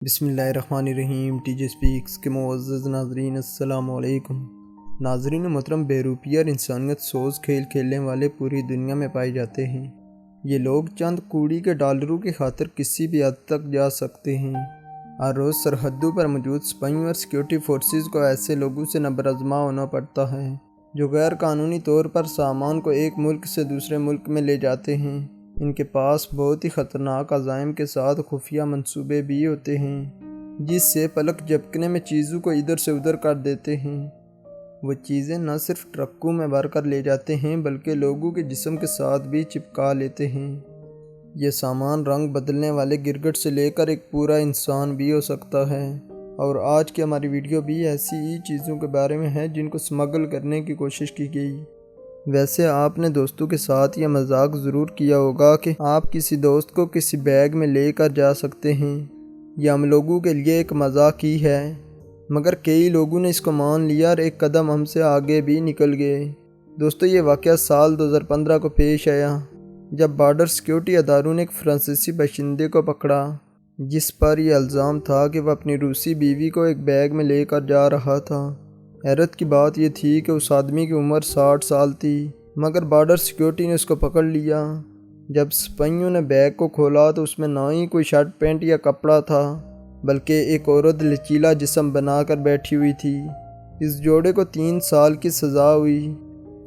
بسم اللہ الرحمن الرحیم۔ ٹی جے سپیکس کے معزز ناظرین السلام علیکم۔ ناظرین محترم، بے روپیہ اور انسانیت سوز کھیل کھیلنے والے پوری دنیا میں پائے جاتے ہیں۔ یہ لوگ چند کوڑی کے ڈالروں کی خاطر کسی بھی حد تک جا سکتے ہیں۔ ہر روز سرحدوں پر موجود سپاہیوں اور سیکیورٹی فورسز کو ایسے لوگوں سے نبرآزما ہونا پڑتا ہے جو غیر قانونی طور پر سامان کو ایک ملک سے دوسرے ملک میں لے جاتے ہیں۔ ان کے پاس بہت ہی خطرناک عزائم کے ساتھ خفیہ منصوبے بھی ہوتے ہیں جس سے پلک جھپکنے میں چیزوں کو ادھر سے ادھر کر دیتے ہیں۔ وہ چیزیں نہ صرف ٹرکوں میں بھر کر لے جاتے ہیں بلکہ لوگوں کے جسم کے ساتھ بھی چپکا لیتے ہیں۔ یہ سامان رنگ بدلنے والے گرگٹ سے لے کر ایک پورا انسان بھی ہو سکتا ہے، اور آج کی ہماری ویڈیو بھی ایسی ہی چیزوں کے بارے میں ہے جن کو سمگل کرنے کی کوشش کی گئی۔ ویسے آپ نے دوستوں کے ساتھ یہ مذاق ضرور کیا ہوگا کہ آپ کسی دوست کو کسی بیگ میں لے کر جا سکتے ہیں۔ یہ ہم لوگوں کے لیے ایک مذاق ہی ہے، مگر کئی لوگوں نے اس کو مان لیا اور ایک قدم ہم سے آگے بھی نکل گئے۔ دوستو، یہ واقعہ سال 2015 کو پیش آیا جب بارڈر سیکیورٹی اداروں نے ایک فرانسیسی باشندے کو پکڑا جس پر یہ الزام تھا کہ وہ اپنی روسی بیوی کو ایک بیگ میں لے کر جا رہا تھا۔ حیرت کی بات یہ تھی کہ اس آدمی کی عمر 60 سال تھی، مگر بارڈر سیکیورٹی نے اس کو پکڑ لیا۔ جب سپاہیوں نے بیگ کو کھولا تو اس میں نہ ہی کوئی شرٹ پینٹ یا کپڑا تھا بلکہ ایک عورت لچیلا جسم بنا کر بیٹھی ہوئی تھی۔ اس جوڑے کو 3 سال کی سزا ہوئی۔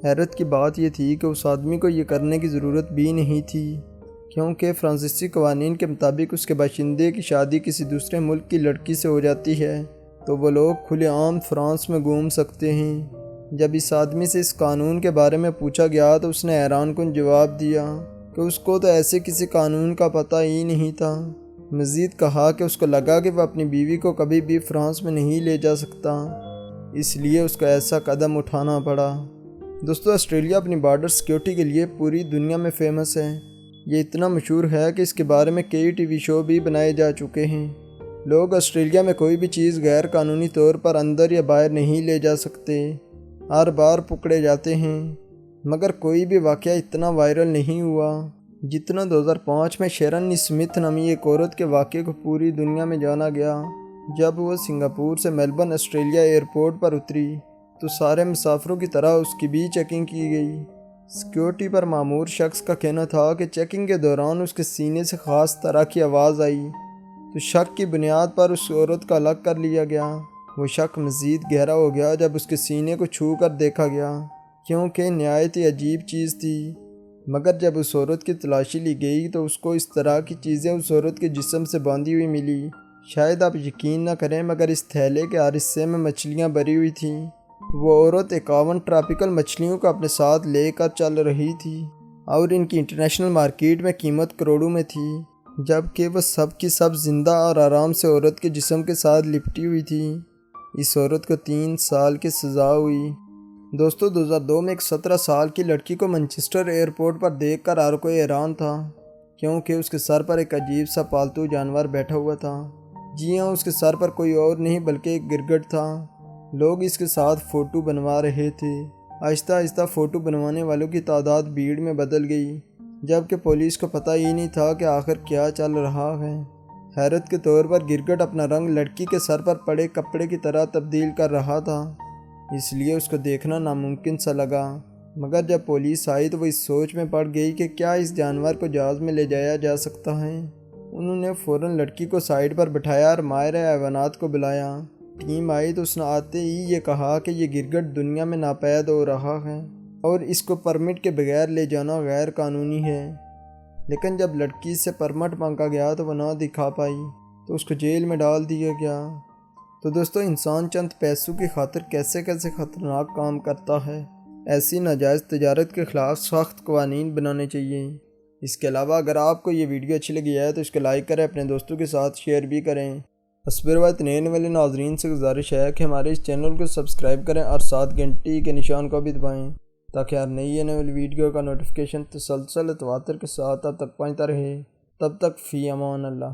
حیرت کی بات یہ تھی کہ اس آدمی کو یہ کرنے کی ضرورت بھی نہیں تھی، کیونکہ فرانسیسی قوانین کے مطابق اس کے باشندے کی شادی کسی دوسرے ملک کی لڑکی سے ہو جاتی ہے تو وہ لوگ کھلے عام فرانس میں گھوم سکتے ہیں۔ جب اس آدمی سے اس قانون کے بارے میں پوچھا گیا تو اس نے حیران کن جواب دیا کہ اس کو تو ایسے کسی قانون کا پتہ ہی نہیں تھا۔ مزید کہا کہ اس کو لگا کہ وہ اپنی بیوی کو کبھی بھی فرانس میں نہیں لے جا سکتا، اس لیے اس کو ایسا قدم اٹھانا پڑا۔ دوستو، آسٹریلیا اپنی بارڈر سیکیورٹی کے لیے پوری دنیا میں فیمس ہے۔ یہ اتنا مشہور ہے کہ اس کے بارے میں کئی ٹی وی شو بھی بنائے جا چکے ہیں۔ لوگ آسٹریلیا میں کوئی بھی چیز غیر قانونی طور پر اندر یا باہر نہیں لے جا سکتے، ہر بار پکڑے جاتے ہیں، مگر کوئی بھی واقعہ اتنا وائرل نہیں ہوا جتنا 2005 میں شیرن اسمتھ نامی ایک عورت کے واقعے کو پوری دنیا میں جانا گیا۔ جب وہ سنگاپور سے میلبرن آسٹریلیا ایئرپورٹ پر اتری تو سارے مسافروں کی طرح اس کی بھی چیکنگ کی گئی۔ سیکیورٹی پر مامور شخص کا کہنا تھا کہ چیکنگ کے دوران اس کے سینے سے خاص طرح کی آواز آئی تو شک کی بنیاد پر اس عورت کا الگ کر لیا گیا۔ وہ شک مزید گہرا ہو گیا جب اس کے سینے کو چھو کر دیکھا گیا، کیونکہ نہایت ہی عجیب چیز تھی۔ مگر جب اس عورت کی تلاشی لی گئی تو اس کو اس طرح کی چیزیں اس عورت کے جسم سے باندھی ہوئی ملی۔ شاید آپ یقین نہ کریں مگر اس تھیلے کے ہر حصے میں مچھلیاں بھری ہوئی تھیں۔ وہ عورت 51 ٹراپیکل مچھلیوں کو اپنے ساتھ لے کر چل رہی تھی اور ان کی انٹرنیشنل مارکیٹ میں قیمت کروڑوں میں تھی، جبکہ وہ سب کی سب زندہ اور آرام سے عورت کے جسم کے ساتھ لپٹی ہوئی تھی۔ اس عورت کو 3 سال کی سزا ہوئی۔ دوستو، 2002 میں ایک 17 سال کی لڑکی کو مانچسٹر ایئرپورٹ پر دیکھ کر ہر کوئی حیران تھا، کیونکہ اس کے سر پر ایک عجیب سا پالتو جانور بیٹھا ہوا تھا۔ جی ہاں، اس کے سر پر کوئی اور نہیں بلکہ ایک گرگٹ تھا۔ لوگ اس کے ساتھ فوٹو بنوا رہے تھے۔ آہستہ آہستہ فوٹو بنوانے والوں کی تعداد بھیڑ میں بدل گئی، جبکہ پولیس کو پتہ ہی نہیں تھا کہ آخر کیا چل رہا ہے۔ حیرت کے طور پر گرگٹ اپنا رنگ لڑکی کے سر پر پڑے کپڑے کی طرح تبدیل کر رہا تھا، اس لیے اس کو دیکھنا ناممکن سا لگا۔ مگر جب پولیس آئی تو وہ اس سوچ میں پڑ گئی کہ کیا اس جانور کو جہاز میں لے جایا جا سکتا ہے۔ انہوں نے فوراً لڑکی کو سائیڈ پر بٹھایا اور ماہر حیوانات کو بلایا۔ ٹیم آئی تو اس نے آتے ہی یہ کہا کہ یہ گرگٹ دنیا میں ناپید ہو رہا ہے اور اس کو پرمٹ کے بغیر لے جانا غیر قانونی ہے۔ لیکن جب لڑکی سے پرمٹ مانگا گیا تو وہ نہ دکھا پائی تو اس کو جیل میں ڈال دیا گیا۔ تو دوستو، انسان چند پیسوں کی خاطر کیسے کیسے خطرناک کام کرتا ہے۔ ایسی ناجائز تجارت کے خلاف سخت قوانین بنانے چاہیے۔ اس کے علاوہ اگر آپ کو یہ ویڈیو اچھی لگی ہے تو اس کو لائک کریں، اپنے دوستوں کے ساتھ شیئر بھی کریں۔ حسب روایت نئے والے ناظرین سے گزارش ہے کہ ہمارے اس چینل کو سبسکرائب کریں اور ساتھ گھنٹی کے نشان کو بھی دبائیں تاکہ ہر نئی آنے والی ویڈیو کا نوٹیفیکیشن تسلسل اتواتر کے ساتھ آپ تک پہنچتا رہے۔ تب تک فی امان اللہ۔